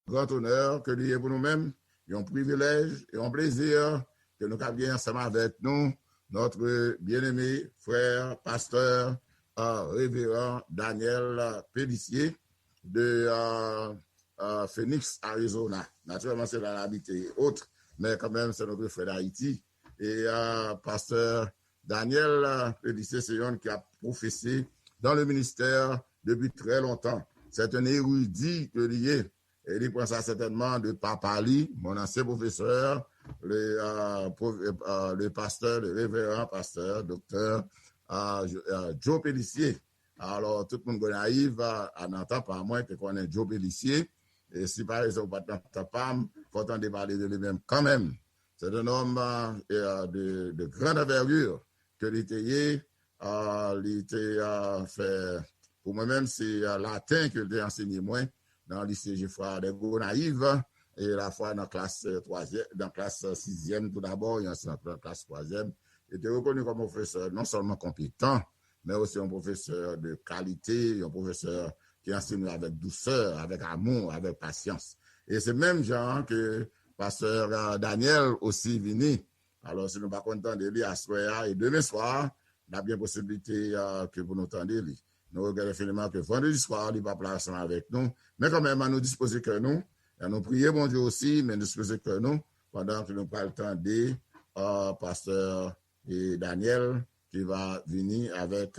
grand honneur que lui est pour nous-mêmes, un privilège et un plaisir que nous avons ensemble avec nous, notre bien-aimé frère, pasteur, révérend Daniel Pellissier de Phoenix, Arizona. Naturellement, c'est dans l'habité autre, mais quand même, c'est notre frère d'Haïti. Et pasteur Daniel Pellissier, c'est un qui a professé dans le ministère depuis très longtemps. C'est un érudit que lié. Et il prend ça certainement de Papali, mon ancien professeur, le pasteur, le révérend pasteur, docteur Joe Pellissier. Alors, tout le monde naïf n'entend pas moins que connaît Joe Pellissier. Et si par exemple, pas n'entend pas, il faut entendre parler de lui-même quand même. C'est un homme de grande envergure que l'État fait. Pour moi-même, c'est latin que j'ai enseigné moi dans le lycée Geoffroy de Gonaïve et la fois dans la classe 3e, dans la classe 6e tout d'abord, et ensuite dans la classe 3e. Il était reconnu comme un professeur non seulement compétent, mais aussi un professeur de qualité, un professeur qui enseigne avec douceur, avec amour, avec patience. Et c'est même genre que pasteur Daniel aussi venu. Alors, si nous ne sommes pas contents de lui à ce soir et demain soir, il y a bien possibilité que vous nous entendiez lui. Nous regardons finalement que vendredi soir, il va pas ensemble avec nous. Mais quand même, à nous disposer que nous, à nous prier, bon Dieu aussi, mais nous disposer que nous, pendant que nous parlons le temps de pasteur et Daniel, qui va venir avec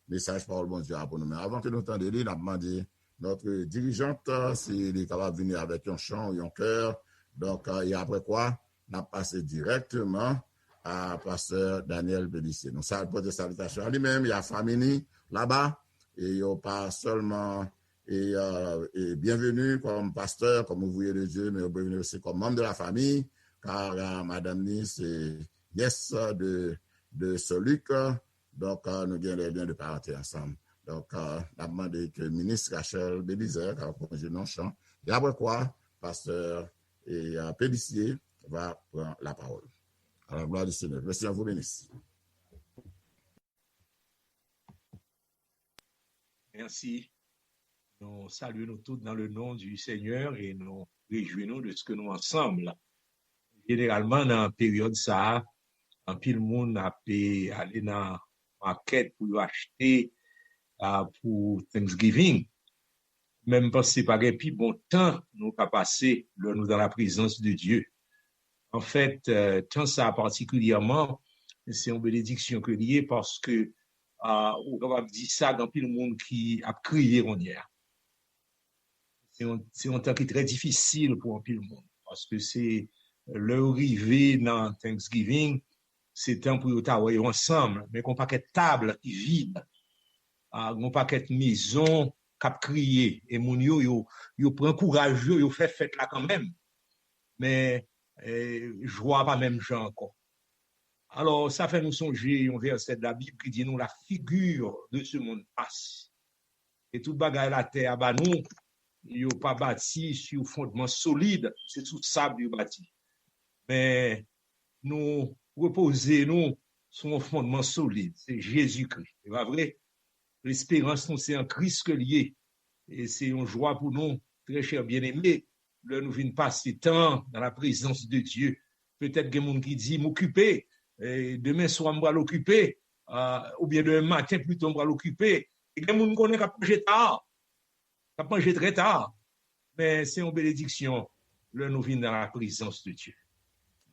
message parole bon Dieu pour nous. Mais avant que nous entendions, nous avons demandé notre dirigeante s'il est capable de venir avec un chant ou un cœur. Donc, et après quoi, nous avons passé directement à pasteur Daniel Pellissier. Nous saluons des salutations à lui-même, il y a famille là-bas, et il n'y a pas seulement et bienvenue comme pasteur, comme ouvrier de Dieu, mais bienvenue aussi comme membre de la famille, car Madame Ni, c'est nièce de Soluc, donc nous gagnons bien de parenté ensemble. Donc, on a demandé que le ministre Rachel Bélizer, qui a congé non chant, et après quoi, pasteur et Pellissier va prendre la parole. Alors, gloire du Seigneur. Le Seigneur vous bénisse. Merci. Nous saluons nous tous dans le nom du Seigneur et nous réjouissons de ce que nous ensemble. Généralement, dans la période ça, un pile monde a aller dans la market pour acheter pour Thanksgiving. Même parce que c'est pas un plus bon temps nous pas passer nous dans la présence de Dieu. En fait, tant ça particulièrement, c'est une bénédiction que lié parce que on va dire ça dans pile monde qui a crié on hier. C'est un temps qui est très difficile pour un pile monde parce que c'est leur arrivée dans Thanksgiving, c'est temps pour nous travailler ensemble, mais qu'on pas qu'être table qui vide, qu'on pas qu'être maison cap crier et mon yo prend courage yo fait fête là quand même, mais je vois pas même gens encore. Alors ça fait nous songer un verset de la Bible qui dit nous la figure de ce monde passe et toute bagaille la terre bah nous yo pas bâti sur fondement solide, c'est tout sable yo bâti. Mais nous reposer nous sur un fondement solide, c'est Jésus-Christ. C'est pas vrai? L'espérance nous c'est en Christ que lié et c'est une joie pour nous, très chers bien-aimés, de nous venir passer temps dans la présence de Dieu. Peut-être qu'il y a des gens qui disent m'occuper, demain soir on va l'occuper, ou bien demain matin plutôt on va l'occuper. Et il y a des gens qui connaissent qu'à manger tard, qu'à manger très tard. Mais c'est une bénédiction, là nous venons dans la présence de Dieu.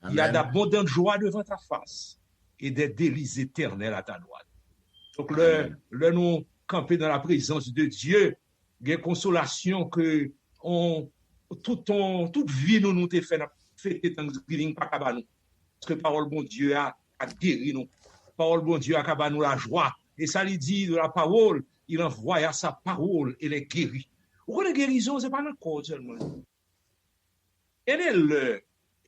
Amen. Il y a d'abondantes joies devant ta face et des délices éternels à ta droite. Donc, là nous camper dans la présence de Dieu, il y a une consolation que toute vie nous te fait fêter Thanksgiving par Kabanou. Parce que parole bon Dieu a guéri nous. Parole bon Dieu a Kabanou la joie. Et ça lui dit de la parole, il envoie sa parole et les guérit. Vous connaissez guérison, ce n'est pas notre corps seulement. Quel est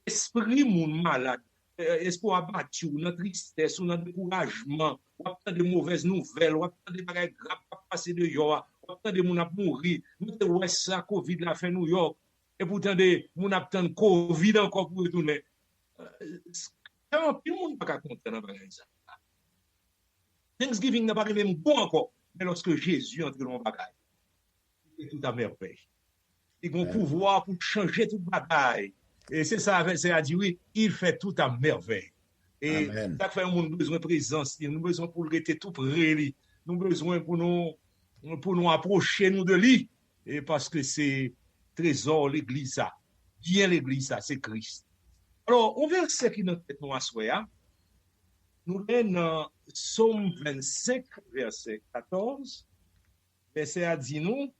l'esprit moun malade, esprit abattu, notre tristesse, notre découragement, ou attend de mauvaises nouvelles, ou attend de bagages graves passer de York, ou attend de moun ap mourir, nous te ouais ça Covid la fait New York, et pourtant de moun attend Covid encore pour retourner. Quand tout le monde pas content dans bagages ça. Thanksgiving n'a pas même bon encore, mais lorsque Jésus entre dans le bagage, c'est tout à merveille. Il a un pouvoir pour changer toute bagaille. Et c'est ça, c'est à dire, oui, il fait tout à merveille. Et Amen. ça fait un besoin de présence, nous avons besoin pour le rester tout près, nous avons besoin pour nous approcher nous de lui. Et parce que c'est trésor l'église ça. Bien l'église ça, c'est Christ. Alors, on verset qui nous tête nous assoya. Nous sommes dans Psaume 25, verset 14. Verset a dit nous,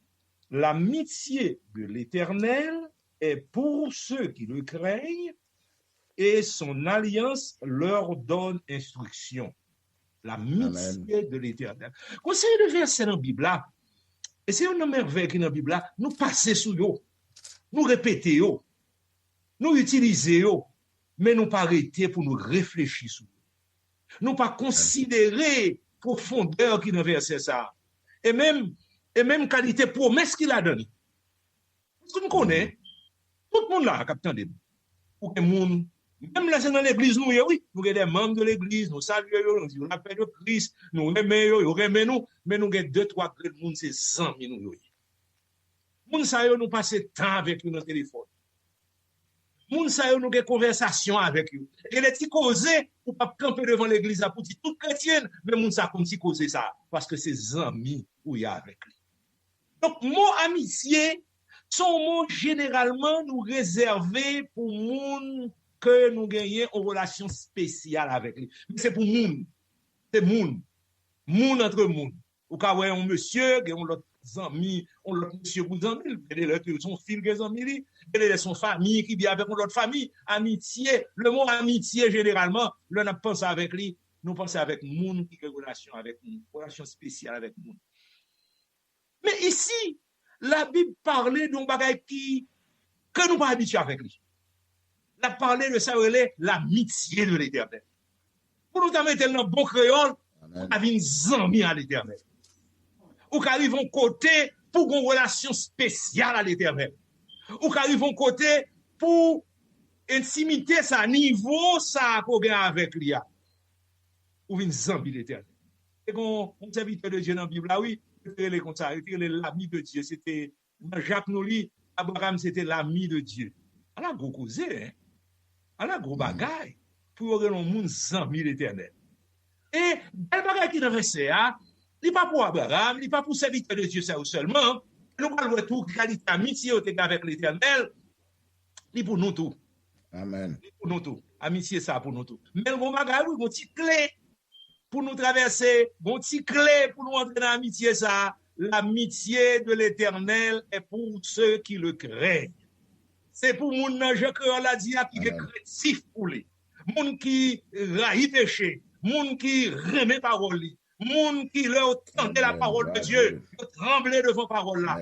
l'amitié de l'Éternel est pour ceux qui le craignent et son alliance leur donne instruction. L'amitié de l'Éternel. Conseil de verset dans la Bible là, et c'est une merveille qui est dans la Bible là, nous passer sous yo, nous répéter yo, nous utiliser yo, mais nous pas arrêter pour nous réfléchir sur. Nous pas considérer profondeur qui est dans verset ça. Et même qualité promesse qu'il a donnée. Parce que nous connaissons, tout le monde là, capitaine de ou que monde, même là, c'est dans l'église, nous, oui, nous sommes des membres de l'église, nous saluons, nous disons la paix de Christ, nous aimons, nous aimons, mais nous avons 2-3 grades de monde, c'est 100 000 nous. Moun sa yo nous passer temps avec eux dans le téléphone. Moun sa yo nous avons conversation avec eux. Et les petits causés, pour pas camper devant l'église pour dire toute chrétienne, mais moun sa comme si causer ça, parce que c'est amis où il y a avec lui. Donc, mot amitié, sont mots généralement nous réservés pour moun que nous gagnons en relation spéciale avec lui. Mais c'est pour moun. C'est moun. Moun entre moun. Ou quand ouais un monsieur, on l'autre ami, on l'autre monsieur vous ami, son fils que ami, et son famille qui vient avec l'autre famille. Amitié, le mot amitié généralement, l'on a pensé avec lui, nous pensons avec moun qui a une relation avec nous, relation spéciale avec moun. Mais ici, la Bible parlait d'un bagage que nous pas habitués avec lui. Elle a parlé de ça, l'amitié de l'Éternel. Pour nous mettre dans le bon créole, on a une amie à l'Éternel. Ou qu'arrivons côté pour une relation spéciale à l'Éternel. Ou qu'arrivons côté pour intimité ça, niveau ça qu'on a avec lui. Ou une amie de l'Éternel. Et qu'on serviteur de Dieu dans la Bible, là, oui, l'ami de Dieu, c'était Jacques Nouli, Abraham, c'était l'ami de Dieu. Elle a gros causé, hein? Elle a gros bagaille pour avoir un monde ami l'Éternel. Et le bagaille qui est verset, il n'est pas pour Abraham, il n'est pas pour serviteur de Dieu seulement. Nous parlons de tout qualité amitié avec l'Éternel, il pour nous tout. Amen. Pour nous tout. Amitié ça pour nous tout. Mais le bon bagaille, oui, mon petit clé pour nous traverser, bon petit clé pour nous entrer dans l'amitié ça. L'amitié de l'Éternel est pour ceux qui le craignent. C'est pour moun nan je créole a dit qui est créatif pour lui. Moun qui raït péché, moun qui remet parole li, moun qui leur tendait la parole de Dieu, tremblait devant parole là.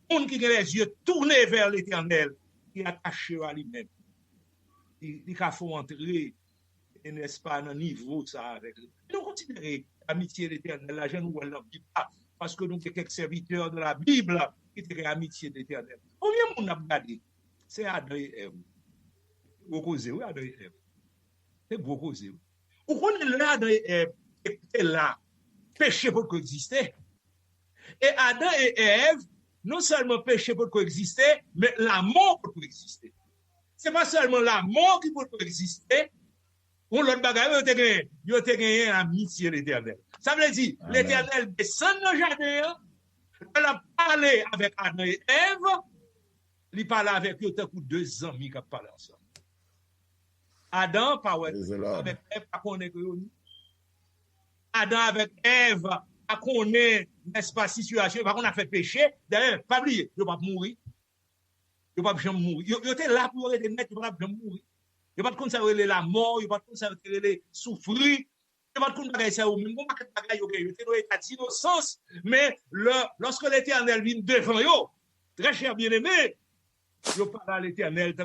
Moun qui a les yeux tournés vers l'Éternel, qui a attaché à lui-même. Il a fait entrer, n'est-ce pas, dans niveau ça avec lui. Nous considérons l'amitié de l'Éternel, la jeune ou elle n'en dit pas, parce que nous sommes quelques serviteurs de la Bible qui étaient l'amitié de l'Éternel. Combien moun a regardé? C'est Adam et Ève. Gros causé, oui, Adam et Ève. C'est gros causé. Ou qu'on est là, Adam et Ève, et là, péché pour coexister. Et Adam et Ève, non seulement péché pour coexister, mais la mort pour coexister. C'est pas seulement la mort qui peut coexister, on l'autre bagaille, il a gagné amitié l'Éternel. Ça veut dire, l'Éternel descend dans le jardin, elle a parlé avec Adam et Ève, il parle avec eux, tant que 2 amis qui parlent ensemble. Adam, avec Ève, pas connaît que Adam avec Ève, pas connaît, n'est-ce pas, situation, pas qu'on a fait péché, d'ailleurs, pas oublier, il ne va pas mourir. Il ne va pas jamais mourir. Il était là pour être net, il ne va pas jamais mourir. Il ne va pas conserver la mort, il ne va pas conserver les souffrir, il ne va pas conserver ça au même moment que il était dans l'état d'innocence, mais lorsque l'Éternel vient devant eux, très cher bien-aimé, je parle à l'Éternel,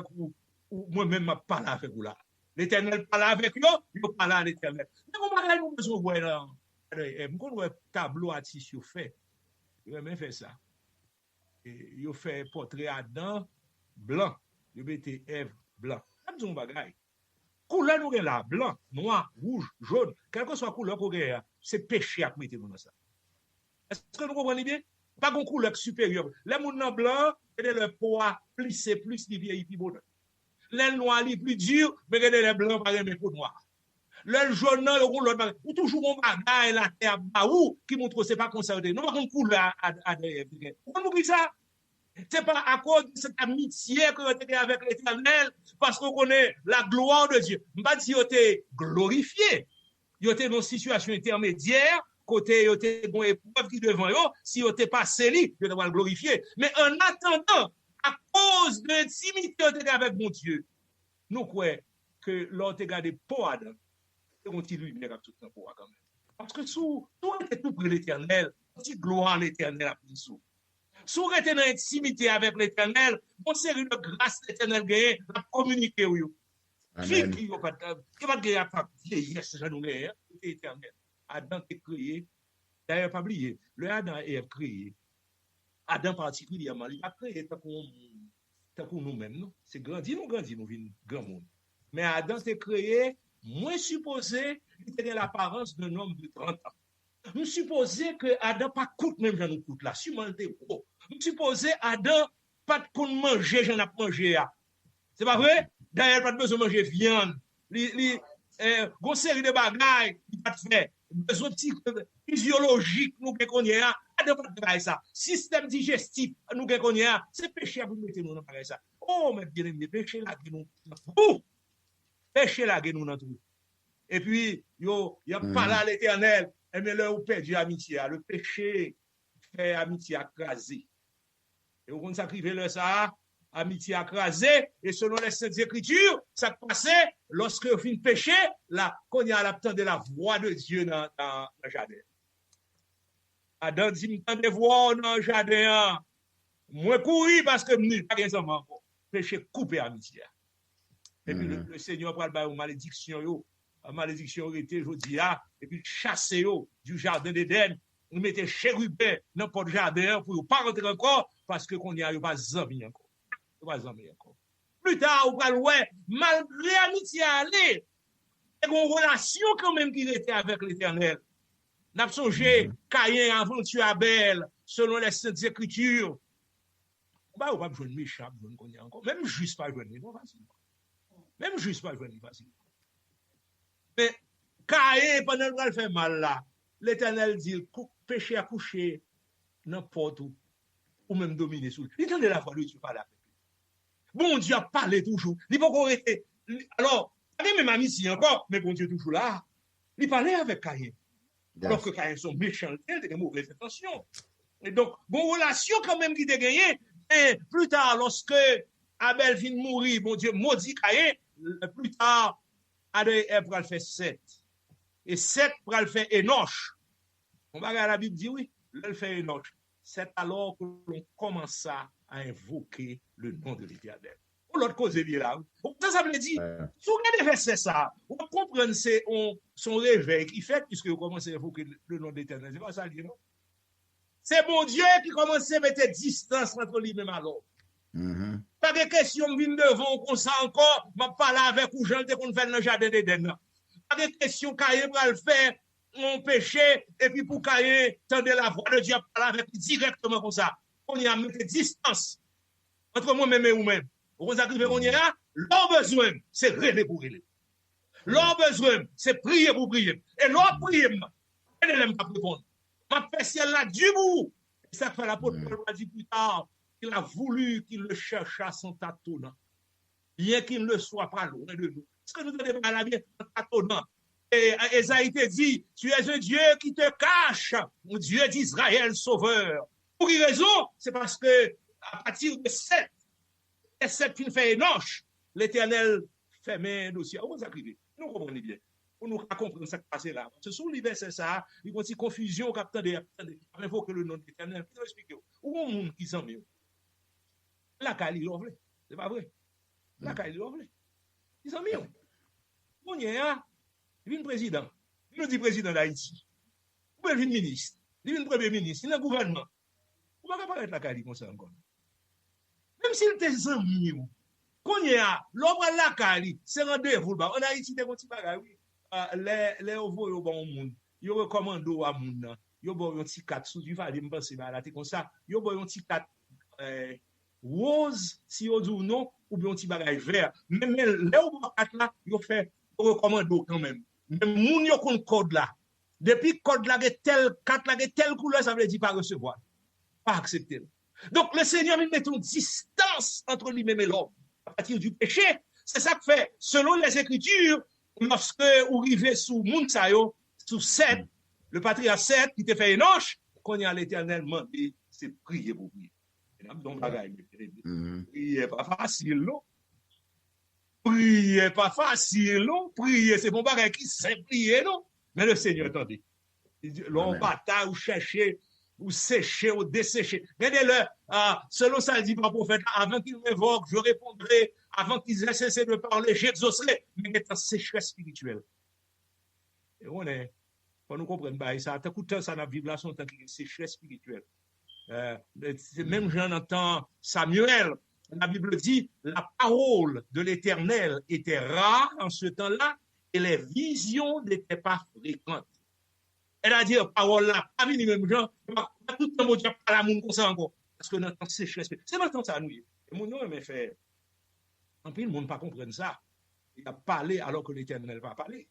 moi-même, je parle avec vous là. L'Éternel parle avec eux, je parle à l'Éternel. Mais comment nous avons besoin de voir un tableau artiste fait? Il a même fait ça. Il a fait portrait Adam blanc, il a mis Ève blanc. C'est un bagage. Couleur nous là, blanc, noir, rouge, jaune, quelle que soit la couleur qu'on a, c'est péché à mettre dans ça. Est-ce que nous comprenons bien? Pas de couleur supérieure. Les gens blanc, le poids plissé plus li vieilli plus bon. Les noirs li plus dur, mais regardez les blancs par exemple pour noir. Le jaune nan, le rouge l'autre ou toujours on bagaille la terre ou qui montre que c'est pas conservé. Non pas qu'on couleur à derrière. Pourquoi vous ça? C'est pas à cause de cette amitié que vous avez avec l'Éternel, parce qu'on connaît la gloire de Dieu. Je ne pas dire que vous êtes glorifié. Vous êtes dans une situation intermédiaire, côté vous êtes une épreuve qui devant vous, si vous êtes passé li, vous êtes glorifié. Mais en attendant, à cause de l'intimité que vous avez avec mon Dieu, nous croyons que l'autre gardé pour Adam, c'est un petit lumière à tout le temps pour quand même. Parce que sous tout est tout pour l'Éternel, petite gloire à l'Éternel à plus sous. Si vous êtes dans l'intimité avec l'Éternel, bon série de grâce l'Éternel gagne, à communiquer avec vous. Amen. Qui va pas gagner à vieillesse, j'en ai c'est éternel. Adam est créé, d'ailleurs pas oublier, le Adam est créé. Adam particulièrement, il a créé tant qu'on nous-mêmes, non? C'est grandi, nous vîmes grand monde. Mais Adam est créé, moins supposé, il était l'apparence d'un homme de 30 ans. Nous supposons que Adam pas coûte même j'en nous coûte là, sûrement était gros. Nous supposons Adam pas de qu'on manger, j'en ai mangé. C'est pas vrai? D'ailleurs, pas de besoin de manger viande. Une série de bagailles, il pas de faire. Besoin physiologique, nous connaissons. Adam pas de faire ça. Système digestif, nous connaissons. C'est péché à vous mettre nous dans ça. Oh, mais bien aimé, péché là qui nous. Péché là qui nous dans tout. Et puis, il y a pas là l'Éternel. Et mais là, vous perdez amitié. Le péché fait amitié écrasée. Et vous sacrifiez le ça, amitié écrasée. Et selon les Saintes Écritures, ça passait lorsque vous finissez péché, là, qu'on y a l'obtention de la voix de Dieu dans le jardin. Adam dit, m'entendez voix dans le jardin. Moi, courir parce que je n'ai pas rien encore. Péché coupé amitié. Et puis, le Seigneur prend le malédiction, la malédiction était, je dis, et puis chasser du jardin d'Éden, nous mettez chérubin dans n'importe jardin pour ne pas rentrer encore, parce que qu'on n'y a pas d'amis encore. Plus tard, on va le voir, malgré l'amitié aller, il y a une relation quand même qu'il était avec l'Éternel. N'a pas songé, Caïn avant tuer Abel, selon les Saintes Écritures. Bah, on va jouer méchant, encore. Même juste pas jouer, non, facilement. Même juste pas jouer, facilement. Mais Caïn, pendant qu'il fait mal là, l'Éternel dit, péché à coucher n'importe où, ou même dominer sous lui. Il entendait la voix de Dieu parler avec lui. Bon Dieu a parlé toujours. Il faut qu'on reste. Alors, il y a même amitié encore, mais bon Dieu toujours là. Il parlait avec Caïn. Alors que Caïn son méchanté, il a des mauvaises intentions. Et donc, bon relation quand même qui était gagnée. Et plus tard, lorsque Abel vient de mourir, bon Dieu maudit Caïn, plus tard, Adam et Ève pral faire 7. Et 7 pral faire Enoch. On va regarder la Bible dit oui, elle fait Enoch. C'est alors que l'on commence à invoquer le nom de l'Éternel. Pour l'autre cause est là. Ça veut dire, si vous regardez verset ça, on comprend c'est son réveil qui fait puisque vous commencez à invoquer le nom de l'Éternel. C'est pas ça dit non? C'est mon Dieu qui commence à mettre distance entre lui-même alors. Pas de question de venir devant comme ça encore, je parle avec ou gens qu'on fait dans le jardin d'Éden. Pas de question Caïn va le faire mon péché et puis pour Caïn tendez la voix de Dieu parler avec lui directement comme ça. On y a mis distance entre moi-même et vous-même. Vous arrivez qu'on y a, leur besoin c'est rêver pour rêver. Leur besoin c'est prier pour prier. Et leur prier, elle n'aime pas répondre. Ma fait ciel là du bout. Ça fait l'apôtre Paul a dit plus tard. Il a voulu qu'il le cherchât sans tâtonnant, bien qu'il ne soit pas loin de nous. Est-ce que nous devons pas la bien sans tâtonnant? Et Esaïe te dit, tu es un Dieu qui te cache, un Dieu d'Israël sauveur. Pour quelle raison? C'est parce que à partir de 7, et 7 qui fait Enoch, l'Éternel fait main dossier. Où vous arrivez? Nous comprenons bien. Pour nous comprendre ce qui passe là. Parce que sous l'hiver, c'est ça, il y a une confusion, attendez, invoquer le nom de l'Éternel. Je vais expliquer. Où est le monde qui s'en met? La Cali l'ouvre. C'est pas vrai. La Cali l'ouvre. Ils s'en met. On y est, il vient président. Il nous dit président d'Haïti. Ou il vient ministre. Il vient premier ministre. Il est le gouvernement. Vous ne pouvez pas paraître la Cali comme ça encore. Même s'il était sans mieux. Qu'on y a, l'ouvre la Cali, c'est rendez-vous. En Haïti, des petits bagages. Les ouvres au bon monde. Ils recommandent à monde. Ils ont un petit 4 sous du va aller me penser là, comme ça. Ils ont un petit 4 rose, si on dit non, ou bien un petit bagage vert. Même là où on là, on fait recommande quand même. Même moun yo kon code là. Depuis code là tel carte là telle couleur, ça veut dire pas recevoir, pas accepter. Donc le Seigneur il met une distance entre lui-même et l'homme à partir du péché. C'est ça que fait, selon les Écritures, lorsque vous arrivez sous Mounsayo, sous Seth, le patriarche Seth qui te fait Enoch, qu'on y a l'Éternel demandé, c'est prier pour prier. Donc, prier pas facile, non? Prier pas facile, non? Prier, c'est bon bagage qui sait prier, non? Mais le Seigneur, attendez. L'on bataille ou chercher, ou sécher, ou dessécher. Regardez-le, selon ça, il dit par prophète, avant qu'il m'évoque, je répondrai, avant qu'ils aient cessé de parler, j'exaucerai. Mais il est en sécheresse spirituelle. Et on est, pour nous comprendre, ça, tant que ça, dans la Bible, là, son temps qui est sécheresse spirituelle. Même j'en entends Samuel, la Bible dit, la parole de l'Éternel était rare en ce temps-là, et les visions n'étaient pas fréquentes. Elle a dit, parole là, pas venu même gens, pas tout le monde pas la monde comme ça encore. Parce que notre temps sécheresse, c'est maintenant ça nous. Et mon nom, mais fait, en plus, le monde pas comprendre ça. Il a parlé alors que l'Éternel va parler.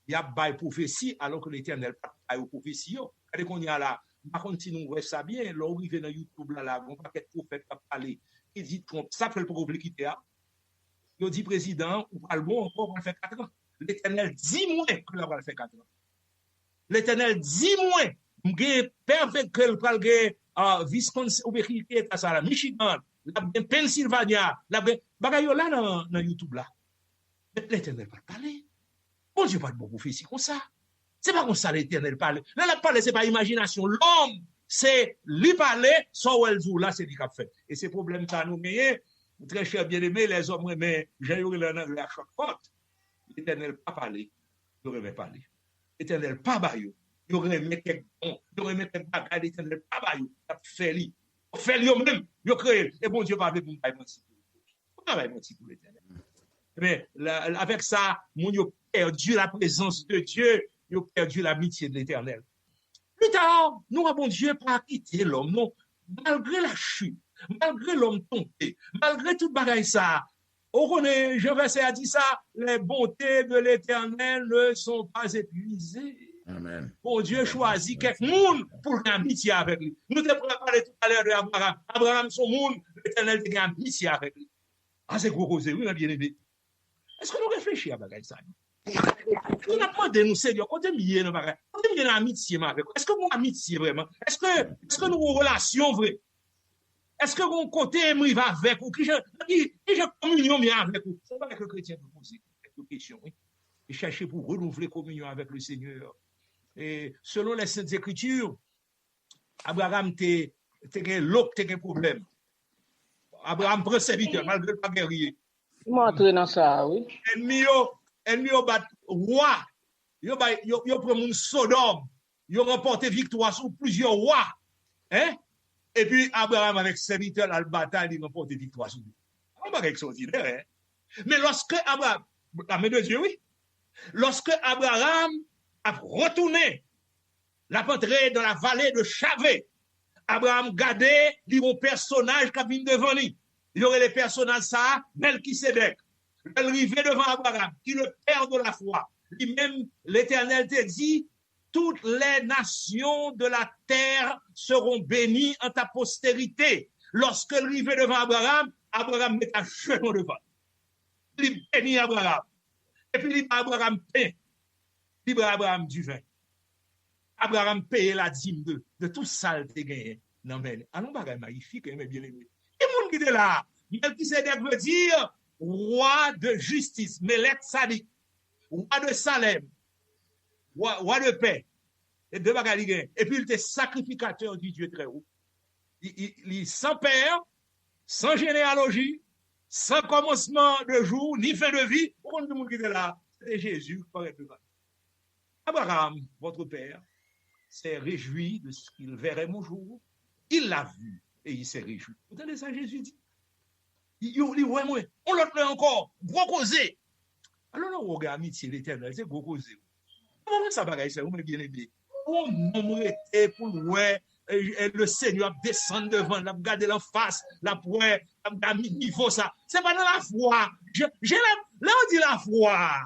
Il a bail prophétie alors que l'Éternel pas bail prophétie. Regardez qu'on y a là, par contre, si nous voyons ça bien, là, on arrive dans YouTube là, on va pas être prophète qui a parlé. Il dit, ça fait le problème qui était là. Il dit, président, ou pas le bon encore, on va faire 4 ans. L'Éternel dit moins que là, on va faire 4 ans. L'Éternel dit moins, que le pral Wisconsin, ou bien qui est à ça, la Michigan, la Pennsylvania, la bagaille là dans YouTube là. L'Éternel va parler. Bon Dieu, pas de bon prophétie comme ça. C'est pas comme ça l'Éternel parle. Là, la parler, c'est pas imagination. L'homme, c'est lui parler, sans elle dit, là, c'est lui qui a fait. Et ces problèmes, ça nous met, très cher bien-aimé, les hommes, mais j'ai eu la choc forte. L'Éternel pas parler, il aurait parlé. L'Éternel pas baillot. Il aurait mis quelque bon, il aurait mis quelque bagage, l'Éternel pas baillot. Il a fait lui. Il fait lui-même, il a créé. Et bon Dieu, pas avec vous, pas menti pour l'Éternel. Mais avec ça, mon Dieu a perdu la présence de Dieu, il a perdu l'amitié de l'Éternel. Plus tard, nous avons Dieu pas quitté l'homme, non. Malgré la chute, malgré l'homme tombé, malgré tout bagaille ça, on connaît, Jean Verset a dit ça, les bontés de l'Éternel ne sont pas épuisées. Amen. Bon Dieu choisit quelqu'un pour l'amitié avec lui. Nous devons parler tout à l'heure d'Abraham. Abraham, son monde, l'Éternel a amitié avec lui. Ah, c'est gros causé, oui, bien aimé. Est-ce que nous réfléchissons à bagaille ça? On a demandé nous, Seigneur, quand on est dans l'amitié avec vous. Est-ce que vous amitié vraiment? Est-ce que nous avons une relation vraie? Est-ce que mon côté me va avec vous? Qui je communion bien avec vous? C'est pas que le chrétien peut poser quelques questions, oui. Et chercher pour renouveler communion avec le Seigneur. Et selon les Saintes Écritures, Abraham t'es un problème. Abraham prend serviteur, malgré pas guerrier. Il m'a entré dans ça, oui. Ennemi yo bat roi. Yo prend mon Sodome. Yo remporté victoire sur plusieurs rois. Hein? Et puis Abraham avec serviteur dans la bataille, il remporte victoire sur lui. On va extraordinaire, hein? Mais lorsque Abraham, la main de Dieu, oui. Lorsque Abraham a retourné la entrée dans la vallée de Chavé, Abraham gardait un personnage qui vient devant lui. Il y aurait les personnages ça, Melchisedec. Elle arrivait devant Abraham, qui est le père de la foi. Lui-même, l'Éternel te dit, toutes les nations de la terre seront bénies en ta postérité. Lorsqu'elle arrivait devant Abraham, Abraham met un genou devant. Il bénit Abraham. Et puis il dit Abraham paie. Il dit Abraham du vin. Abraham paye la dîme de tout ça qu'il a gagné. Non, mais, allons bagay magnifique, mais bien aimé. Et mon qui est là, Melchisedec veut dire roi de justice, Melech Sadik, roi de Salem, roi de paix. Et deux bagages. Et puis il était sacrificateur du Dieu très haut. Il sans père, sans généalogie, sans commencement de jour, ni fin de vie. Pourquoi le monde qui est là? C'est Jésus. Abraham, votre père, s'est réjoui de ce qu'il verrait mon jour. Il l'a vu et il s'est réjoui. Vous entendez ça, Jésus dit? On l'a encore, gros causé. Alors là, on regarde amitié l'Éternel, c'est gros causé. Comment ça bagaille ça, vous m'avez bien aimé? On m'aurait été pour ouais, le Seigneur descend devant, l'a regardé en face, la pointe, l'a mis niveau ça. C'est pas dans la foi. Là, on dit la foi.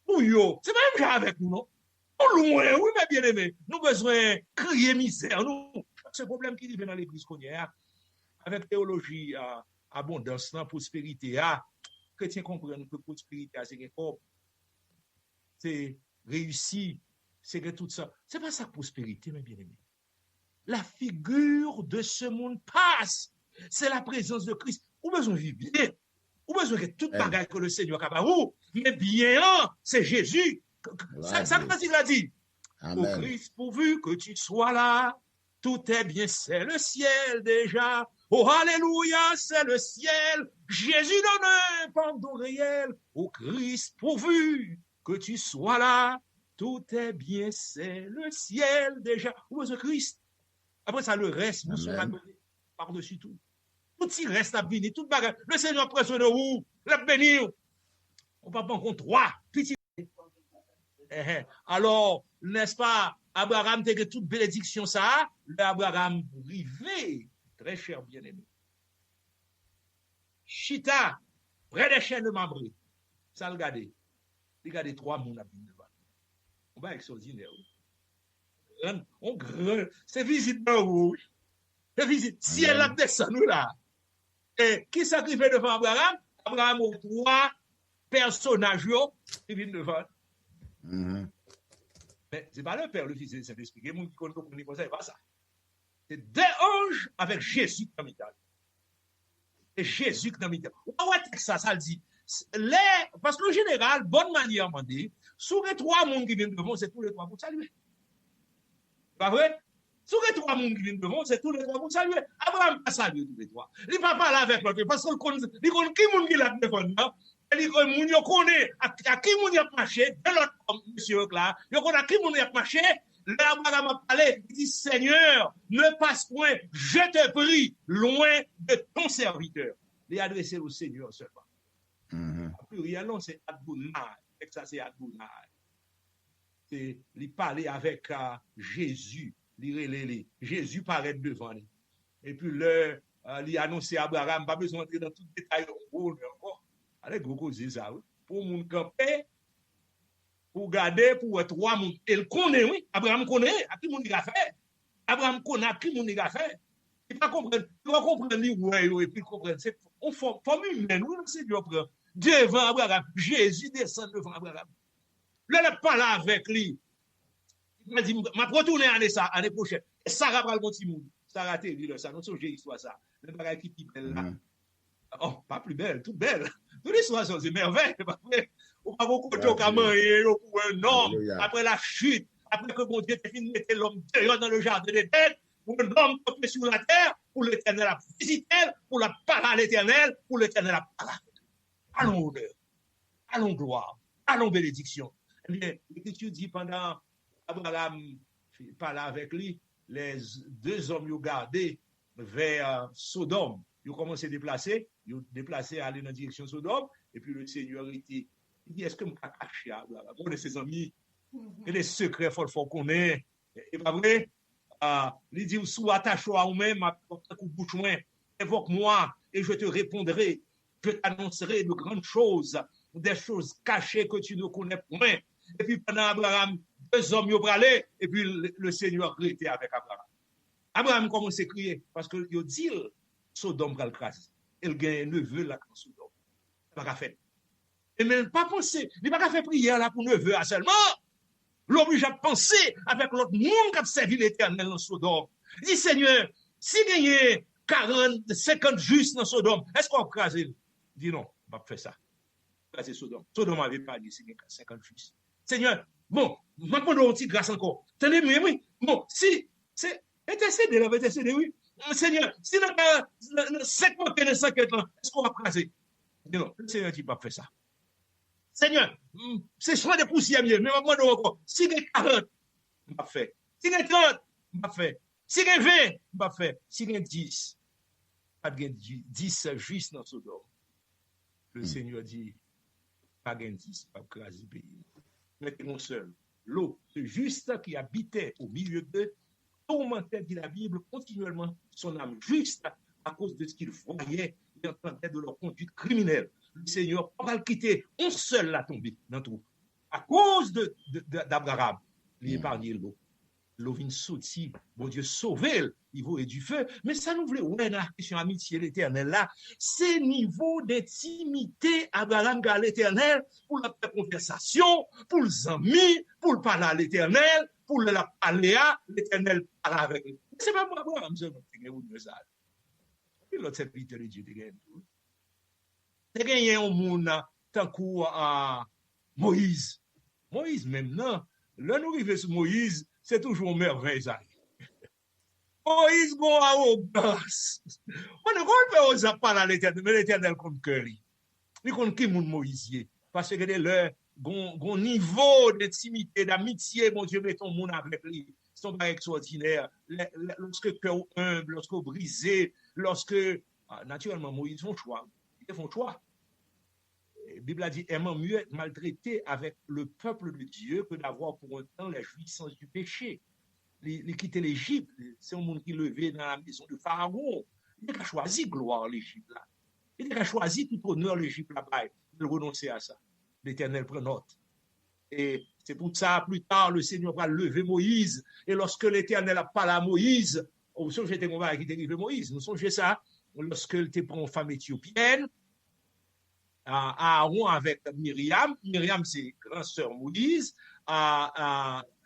Pour yo, c'est pas même genre avec nous, non? Pour loin, oui, mais bien aimé. Nous besoin crier misère, nous. Ce problème qui vient dans l'église qu'on y a, avec théologie, abondance, prospérité, chrétiens comprennent que prospérité, c'est quelque chose, c'est réussi, c'est que tout ça. C'est pas ça prospérité, mes bien-aimés. La figure de ce monde passe. C'est la présence de Christ. Ou besoin de vivre bien. Ou besoin que tout bagage que le Seigneur a ou mais bien, c'est Jésus. Ça quand il a dit. Au Christ, pourvu que tu sois là, tout est bien, c'est le ciel déjà. Oh, alléluia, c'est le ciel. Jésus donne un pardon réel. Au Christ, pourvu que tu sois là, tout est bien, c'est le ciel déjà. Où est-ce Christ? Après ça, le reste, nous sommes par-dessus tout. Tout y reste à venir, tout bagage. Le Seigneur prend soin de vous, le bénir. On va prendre compte trois. Alors, n'est-ce pas, Abraham te toute bénédiction ça, l'Abraham rivé, très cher bien-aimé. Chita, près des chaînes de Mambré, ça regardez. Regardez trois mouns à venir devant. On va extraordinaire. C'est visite de vous. C'est visite. Si elle a descendu là, et qui sacrifie devant Abraham? Abraham a trois personnages qui viennent devant. Mais ce n'est pas le Père, le Fils et le Saint-Esprit. Les gens qui comprennent comme ça, ce n'est pas ça. C'est deux anges avec Jésus dans le milieu. Et Jésus dans le milieu. Ça le dit. Parce qu'en général, bonne manière, on dit, sur les trois mondes qui viennent devant, c'est tous les trois pour saluer. Pas vrai? Sur les trois mondes qui viennent devant, c'est tous les trois pour saluer. Abraham pas salué tous les trois. Il ne va pas parler avec l'autre. Parce qu'il connaît qui monde qui l'a devant. Il connaît à qui moun y a marché, de l'autre monsieur là, il connaît à qui moun y a marché, là, Abraham a parlé, il dit, Seigneur, ne passe point, je te prie, loin de ton serviteur. Il est adressé au Seigneur seulement. Plus rien, non, c'est Adonai. Ça, c'est Adonai. C'est, il parlait avec Jésus, Jésus paraît devant lui. Et puis, il a annoncé à Abraham, pas besoin d'entrer dans tout le détail, encore. Allez, gros cause ça, oui. Pour mon camper, pour garder, pour trois moun. Il connaît, oui. Abraham connaît, à qui moun il a fait. Abraham connaît, à qui moun il a fait. Il va comprendre, et puis comprendre. C'est une forme humaine, oui, c'est Dieu prend. Devant Abraham, Jésus descend devant Abraham. Là, il parle avec lui. Il m'a dit, je vais retourner l'année prochaine. Et Sarah va le continuer. Sarah, t'es dit, ça, non, c'est une histoire, ça. Le bagage qui est belle là. Oh, pas plus belle, toute belle. Toutes les histoires sont des merveilles. On va beaucoup de choses pour un homme. Après la chute, après que mon Dieu ait fini de mettre l'homme dehors dans le jardin d'Éden, pour l'homme tombé sur la terre, pour l'Éternel à visiter, pour la parole à l'Éternel, pour l'Éternel à parler. Allons honneur, allons gloire, allons bénédiction. Eh bien, l'Écriture dit pendant Abraham parlait avec lui, les deux hommes ont gardé vers Sodome. Ils ont commencé à déplacer, à aller dans la direction de Sodome, et puis le Seigneur il dit, est-ce que je peux cacher à Abraham? On est ses amis, et les secrets, il faut qu'on ait. Et pas vrai? Il dit, sois attaché à vous-même, à bouche moins, évoque-moi, et je te répondrai. Je t'annoncerai de grandes choses, des choses cachées que tu ne connais point. Et puis pendant Abraham, deux hommes ont parlé, et puis le Seigneur était avec Abraham. Abraham commence à crier, parce qu'il dit, Sodome va le craser. Il gagne un neveu là dans Sodome. Il n'a pas fait. Et même pas penser, il n'a pas fait prière là pour neveu seulement. L'oblige à penser avec l'autre monde qui a servi l'Éternel dans Sodome. Il dit, Seigneur, si gagne 40, 50 justes dans Sodome, est-ce qu'on va craser? Il dit non, on va pas faire ça. Craser Sodome. Sodome n'avait pas dit, c'est 50 justes. Seigneur, bon, je vais prendre une petite grâce encore. Tenez, oui. Bon, si, c'est, intercédez, oui. Seigneur, si nous avons 5 mois de 5 ans, est-ce qu'on va craser? Non, le Seigneur dit pas faire ça. Seigneur, c'est soit des poussières mieux, mais moi, encore. Si il y a 40, on va faire. Si il y a 30, on va faire. Si il y a 20, on va faire. Si il y a 10, pas de 10 juste dans Sodome. Le Seigneur dit, pas de 10, pas de craser le pays. Mettez-nous seul. L'eau, ce juste qui habitait au milieu d'eux, tourmentait, dit la Bible, continuellement son âme juste à cause de ce qu'il voyait et entendait de leur conduite criminelle. Le Seigneur va le quitter, on seul l'a tombé dans tout. À cause d'Abraham, il épargné l'eau. L'eau vient sortir, bon Dieu sauver, il vaut du feu. Mais ça nous voulait, ouais, la question amitié l'éternel là, c'est niveau d'intimité Abraham à l'éternel pour la conversation, pour les amis, pour le parler à l'éternel, pour le parler à l'éternel parler avec lui. C'est pas moi, Abraham, c'est ça. Et l'autre serviteur de Dieu, t'es gagné un monde tant qu'à Moïse. Moïse, même non, là nous arrivons sur Moïse, c'est toujours merveille. Moïse, bon arrogance. On ne peut pas parler à l'éternel, mais l'éternel compte cœur. Il compte qui mon Moïse. Parce que le bon niveau d'intimité, d'amitié, mon Dieu, met ton monde avec lui. C'est pas extraordinaire. Lorsque cœur humble, lorsque brisé, lorsque. Naturellement, Moïse font choix. Ils font choix. La Bible a dit, aimant mieux être maltraité avec le peuple de Dieu que d'avoir pour un temps la jouissance du péché. Il quitter l'Égypte, c'est un monde qui levait dans la maison de Pharaon. Il a choisi gloire l'Égypte là. Il a choisi tout honneur l'Égypte là-bas. Il a renoncé à ça. L'Éternel prend note. Et c'est pour ça, plus tard, le Seigneur va lever Moïse. Et lorsque l'Éternel a parlé à Moïse, vous songez qu'on va quitter Moïse, nous songez ça, lorsque il te prend une femme éthiopienne, Aaron avec Myriam. Myriam, c'est grand-sœur Moïse.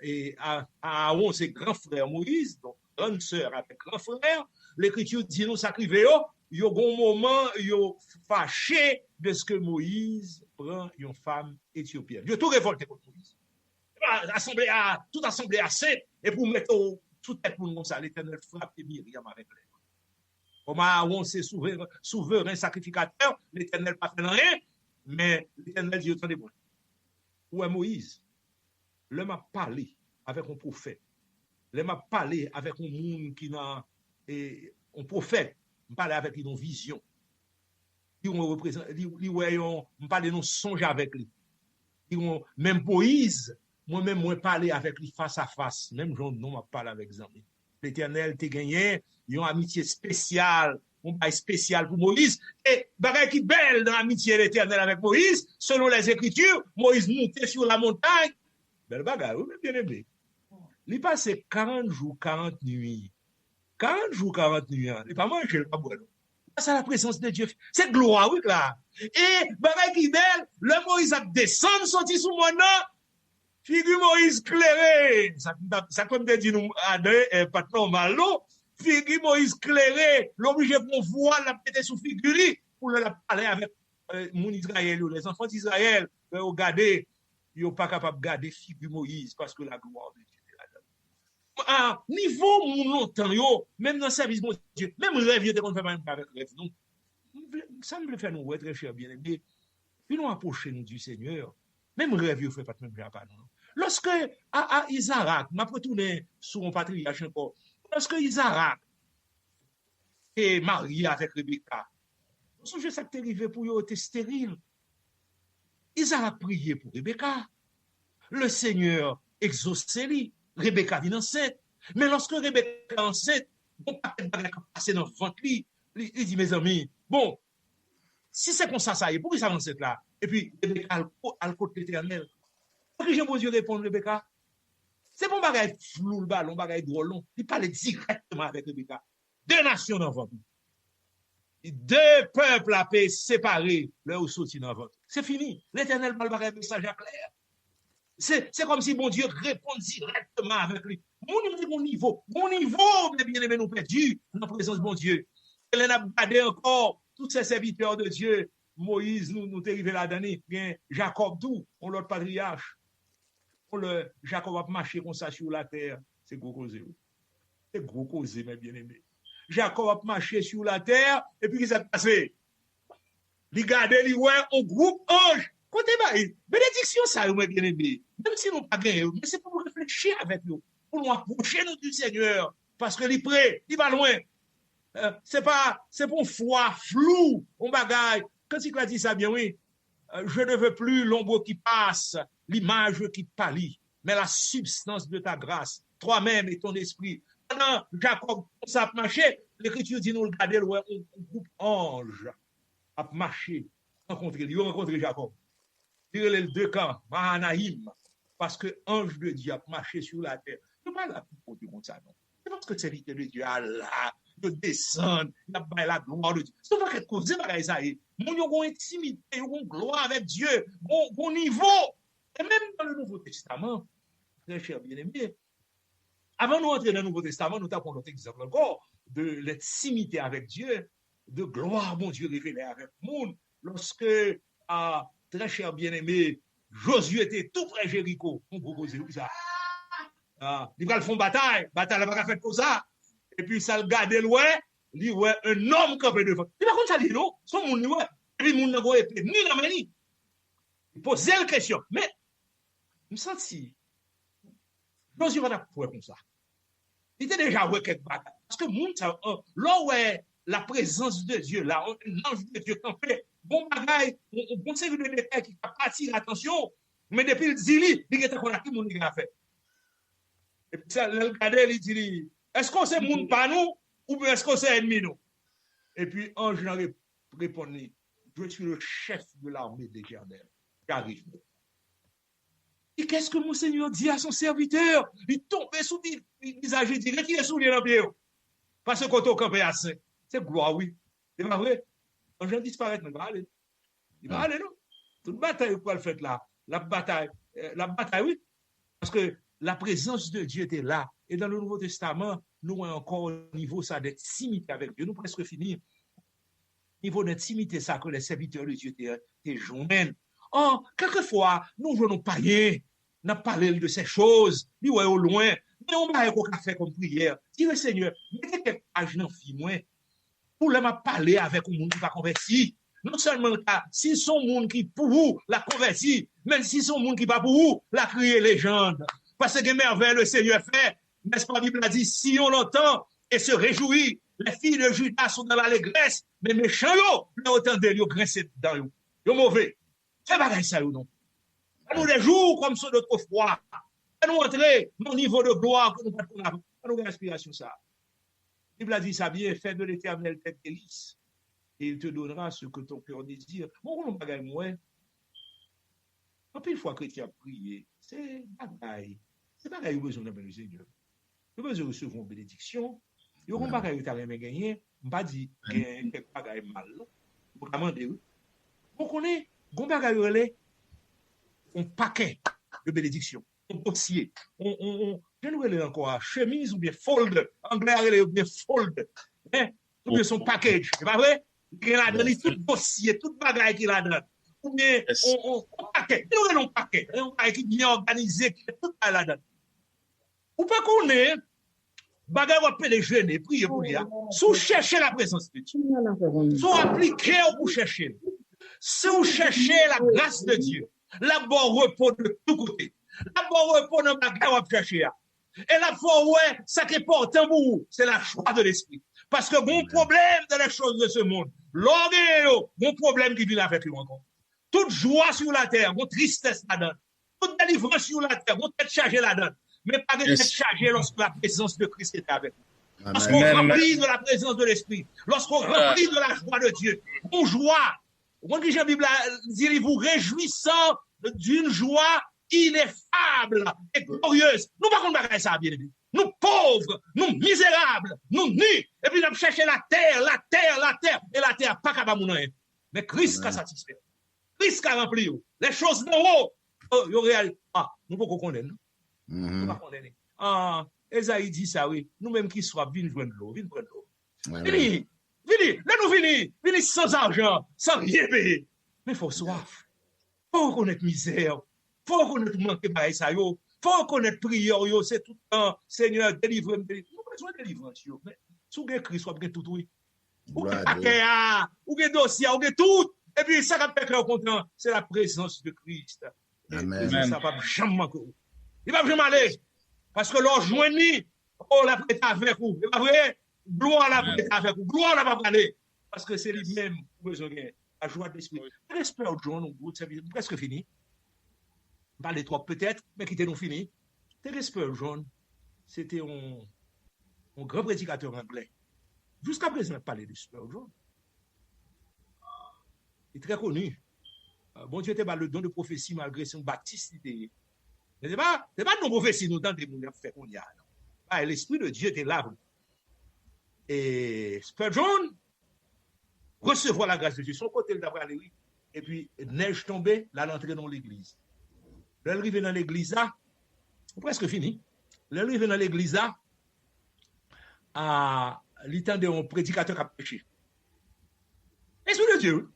Et Aaron, c'est grand frère Moïse. Donc, grande sœur avec grand frère. L'Écriture dit nous sacrifier. Il y a un moment, il y a fâché de ce que Moïse prend une femme éthiopienne. Il y a tout révolté contre Moïse. Tout assemblé à 7 et pour mettre tout tête pour nous ça. L'Éternel frappe Myriam avec les. Comme Aaron, c'est souverain sacrificateur, l'Éternel pas fait rien, mais l'Éternel dit, attendez moi. Où est Moïse? L'homme a parlé avec un prophète. L'homme a parlé avec un monde qui n'a un prophète. Il parle avec une vision. Il parle de songe avec lui. Même Moïse, moi-même, moi parler avec lui face à face. Même Jean, non, m'a parlé avec Zami. L'Éternel t'a gagné, il y a une amitié spéciale, un bail spécial pour Moïse. Et bagaille qui belle dans l'amitié de l'Éternel avec Moïse, selon les Écritures, Moïse montait sur la montagne. Belle bagaille, oui, bien aimé. Il passe 40 jours, 40 nuits. 40 jours, 40 nuits. Il n'est pas mangé, le pas boire. C'est la présence de Dieu. C'est gloire, oui, là. Et bagaille qui belle, le Moïse a descendu, sorti sous mon nom. Figure Moïse clairé, ça comme dit nous à deux, pas normal, non? Figure Moïse clairé, l'obligé pour voir la pété sous figure pour le parler avec mon Israël, les enfants d'Israël, regarder, ils sont pas capables de garder figure Moïse parce que la gloire de Dieu est là-dedans. À niveau mon longtemps, même dans le service de Dieu, même rêve, il qu'on fait même avec rêve, non? Ça me fait nous très cher bien aimé. Puis nous approcher nous du Seigneur. Même rêve, il ne fait pas de même pas non. Lorsque à Isaac, m'a retourné sur mon patriarche encore, lorsque Isaac est marié avec Rebecca, vous savez ça qui est arrivé pour eux, était stérile. Isaac a prié pour Rebecca. Le Seigneur exaucé lui. Rebecca vient enceinte. Mais lorsque Rebecca est enceinte, bon, pas de passer dans le ventre, il dit, mes amis, bon, si c'est comme ça, ça y est, pourquoi ça avance là? Et puis, Rebecca a le côté l'éternel. Pourquoi j'ai beau Dieu répondre, Rebecca? C'est bon bagage flou, le ballon, bagage drôle, non? Il parle directement avec Rebecca. Deux nations dans votre. Deux peuples à paix séparés, là où sorti dans votre. C'est fini. L'éternel parle bagage message à clair. C'est comme si bon Dieu répond directement avec lui. Mon niveau, bien aimé, nous perdus dans la présence de bon Dieu. Elle a gardé encore tous ces serviteurs de Dieu. Moïse, nous arrivés là-dedans, bien Jacob, tout, on l'autre patriarche. Jacob a marché comme ça sur la terre. C'est gros causé. C'est gros causé, mes bien-aimés. Jacob a marché sur la terre, et puis, qu'est-ce qui s'est passé? Il garde, il voit un groupe ange. Côté bénédiction, ça, mes bien-aimés. Même si nous pas gagné, mais c'est pour nous réfléchir avec nous, pour nous approcher nous du Seigneur, parce que il prêt, il va loin. C'est pour foi flou, on bagaille. Quand il a dit ça bien, oui, je ne veux plus l'ombre qui passe, l'image qui pâlit, mais la substance de ta grâce, toi-même et ton esprit. pendant Jacob, ça a marché, l'écriture dit nous regarder un groupe ange a marché, ils ont rencontré Jacob. Il y a les deux camps, Mahanaïm, parce que ange de Dieu a marché sur la terre. Ce n'est pas là pour dire comme ça, non. C'est parce que c'est l'idée de Dieu, Allah, de descendre, il y a la gloire de Dieu. C'est pas quelque chose, c'est pas ça. Nous avons intimité, nous avons gloire avec Dieu, bon niveau. Et même dans le Nouveau Testament, très cher bien-aimé, avant de nous entrer dans le Nouveau Testament, nous avons notre exemple encore de l'intimité avec Dieu, de gloire, mon Dieu, révélée avec le monde. Lorsque, très cher bien-aimé, Josué était tout près de Jéricho, on propose ça. Il va le faire bataille va pas faire comme ça. Et puis, ça le garde loin, il voit un homme campé devant. Il va comme ça, dit non, son monde, ouais. Et puis, mon n'a épée, ni la manie. Il pose la question. Mais, je me sens si, Josué va pas faire comme ça. Il était déjà ouais quelque part. Parce que moun ça là où est la présence de Dieu là, l'ange de Dieu campé, bon bagaille, on bon série de détails qui attire l'attention, mais depuis le dit il était qu'on a qui moun qui a fait. Et puis ça le regarder il dit est-ce qu'on c'est moun pas nous ou bien est-ce qu'on c'est ennemi nous? Et puis ange répond je suis le chef de l'armée d'Éternel. J'arrive. Et qu'est-ce que mon Seigneur dit à son serviteur? Il tombe sous le visage, il dit, qui est sous les pieds. Parce que quand on campe à saint, c'est gloire, oui. C'est pas vrai. Quand je disparaît, il va aller. Il va aller, non? Toute bataille, quoi le fait là? La bataille, oui. Parce que la présence de Dieu était là. Et dans le Nouveau Testament, nous avons encore au niveau ça d'intimité avec Dieu. Nous presque fini. Niveau d'intimité, ça que les serviteurs de Dieu te joignent. Oh, quelquefois, nous venons parler, nous parlé de ces choses, nous au loin, mais on va faire comme prière. Dis le Seigneur, mettez quelques pages dans le film, pour leur parler avec un monde qui va convertir. Non seulement si son monde qui pour vous la convertir, même si son monde qui va pour vous la crier légende. Parce que merveille le Seigneur fait, n'est-ce pas, la Bible a dit, si on l'entend et se réjouit, les filles de Judas sont dans l'allégresse, mais méchants, ils autant de ils grincent dans eux. Ils sont mauvais. C'est pas ça ou non. Nous des jours comme ceux d'autrefois. Nous entrer dans le niveau de gloire que nous avons. Nous avons l'inspiration ça. La Bible a dit ça bien, fais de l'Éternel tête délice. Et il te donnera ce que ton cœur désire. Bon, on bagaille moins. En plus, une fois que tu as prié, c'est bagaille. C'est bagaille, il y a besoin de le Seigneur. Il y a besoin de recevoir une bénédiction. Il y a un bagaille que tu as jamais gagné. Je ne pas dire qu'il y a quelque bagaille mal. Vous demandez, oui. On connaît. Un paquet de bénédictions, un dossier, je ne sais encore, chemise ou bien fold, anglais ou bien fold, ou bien son package, c'est pas vrai? Il a donné tout dossier, tout bagaille qu'il a donné. Ou bien un paquet, nous avons un paquet qui est bien organisé, qui est tout là-dedans. Ou pas qu'on est, bagaille va appeler jeûner, prier pour lui, sous chercher la présence de Dieu, sous appliquer pour chercher. Si vous cherchez la grâce de Dieu, la bon repos de tous côtés, la bon repos dans la guerre à chercher. Et la fois ouais, ça qui est important pour vous, c'est la joie de l'esprit. Parce que bon problème dans les choses de ce monde, l'orgueil, bon problème qui vient avec lui encore. Toute joie sur la terre, bon tristesse là-dedans. Toute délivrance sur la terre, bon tête chargée là-dedans. Mais pas de tête chargée lorsque la présence de Christ est avec vous. Lorsqu'on remplit de la présence de l'esprit, lorsqu'on remplit de la joie de Dieu, bon joie. Quand la Bible dit, vous réjouissant d'une joie ineffable et glorieuse. Nous, par contre, pas ça, bien aimé. Nous pauvres, nous misérables, nous nus. Et puis, nous cherchons la terre. Et la terre, pas qu'à rien. Mais Christ a satisfait. Christ a rempli. Les choses d'en haut. Nous ne pouvons pas connaître. Nous ne pouvons pas connaître. Esaïe dit ça, oui. Nous-mêmes qui sommes, venez joindre l'eau. Venez prendre l'eau. Là nous venons sans argent, sans rien payer. Mais il faut soif. Il faut reconnaître misère. Il faut reconnaître manque de ça. Il faut reconnaître prière. C'est tout le temps, Seigneur, délivre-moi. Nous avons besoin de délivrance. Mais si vous avez Christ, vous avez tout, oui. Vous avez paquet, vous avez dossier, vous avez tout. Et puis, ça va faire content, c'est la présence de Christ. Amen. Ça va jamais manquer. Il va jamais aller. Parce que l'on joignit, la prête avec vous. C'est pas vrai? Gloire la prête avec vous. Gloire la va aller. Parce que c'est lui-même qui a besoin de la joie de l'esprit. J'espère, John, au bout de service, presque fini. Parler trop peut-être, mais qui était non fini. J'espère, John, c'était un grand prédicateur anglais. Jusqu'à présent, parler de Spurgeon. Il est très connu. Bon Dieu te bat le don de prophétie malgré son baptiste. C'est pas nos prophéties nous dans des gens qui fait qu'on y a. L'Esprit de Dieu était là. Et Spurgeon recevoir la grâce de Dieu. Son côté, d'après aller, et puis neige tombée, là, l'entrée dans l'église. L'arrivée dans l'église, là, presque fini. L'arrivée dans l'église, là, à l'état d'un prédicateur qui a prêché. Esprit de Dieu.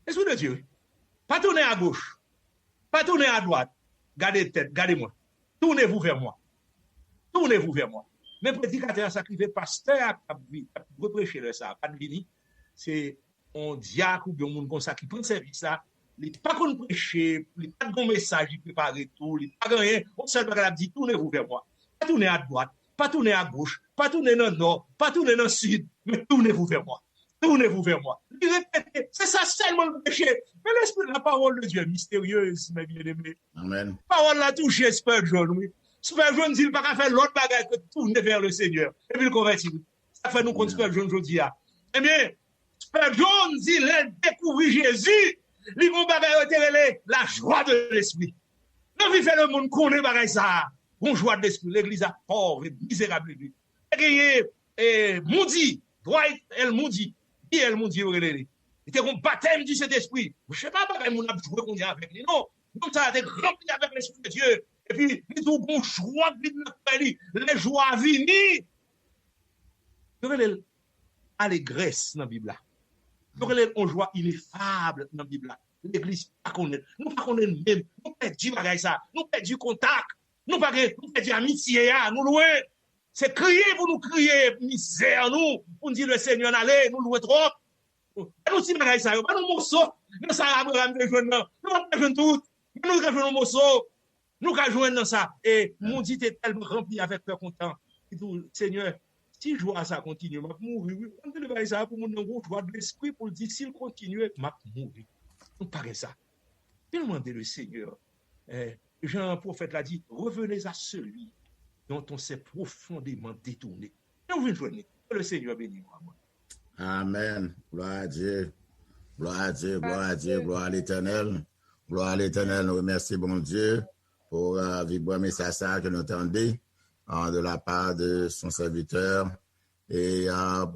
Esprit de Dieu. Pas tourner à gauche. Pas tourner à droite. Gardez tête, gardez-moi. Tournez-vous vers moi. Tournez-vous vers moi. Même prédicateur a sacrifié, pasteur a reprêché le ça. Pas de vini. C'est un diacre ou bien un monde comme ça qui prend service là. Il n'est pas qu'on prêcher, il n'est pas de bon message, il prépare tout, il n'est pas rien. On seul bagage dit tournez-vous vers moi. Pas tourner à droite, pas tourner à gauche, pas tourner dans le nord, pas tourner dans le sud, mais tournez-vous vers moi. Tournez-vous vers moi. Il répète, c'est ça seulement le péché. Mais l'esprit de la parole de Dieu est mystérieuse, mes bien-aimés. Amen. La parole l'a touché Spurgeon, oui. Spurgeon dit, il ne peut pas faire l'autre bagage que tourner vers le Seigneur. Et puis il convertit. Ça fait nous contre Spurgeon aujourd'hui. Eh bien, Spurgeon dit, il a découvert Jésus. Il a la joie de l'esprit. Quand il fait le monde connaît bagage ça, une joie de l'esprit. L'église a pauvre et misérable. Et Moody, Dwight L. Moody, qui est Moody il était un baptême du Saint-Esprit. Je ne sais pas bagage mon a joué qu'on y a avec lui. Non, comme ça a été rempli avec l'esprit de Dieu. Et puis il trouve bon joie de les joies venues. Allégresse dans la Bible. Donc, il y a une joie ineffable dans la Bible. L'église, nous pas connaître même. Nous perdons bagay ça. Nous perdons contact. Nous perdons amitié. Nous louons. C'est crier pour nous crier misère, nous. Pour nous dire le Seigneur, allez, nous louons trop. Nous aussi bagay ça. Pas nous morceaux. Nous, ça, Abraham, nous rejoignons tout. Nous rejoignons morceaux. Nous rejoignons dans ça. Et mon dit est tellement rempli avec cœur content. Seigneur, si je vois ça continuer, je vais mourir. On ne va ça pour mon joie de l'esprit pour dire s'il continue, je vais mourir. On paraît ça. Demandez le Seigneur. Jean, le prophète, l'a dit, revenez à celui dont on s'est profondément détourné. Et on vient joindre. Le Seigneur bénit moi. Amen. Gloire à Dieu. Gloire à Dieu, gloire à Dieu, gloire à l'Éternel. Gloire à l'Éternel. Nous remercions bon Dieu pour vivre message ça que nous entendons de la part de son serviteur. Et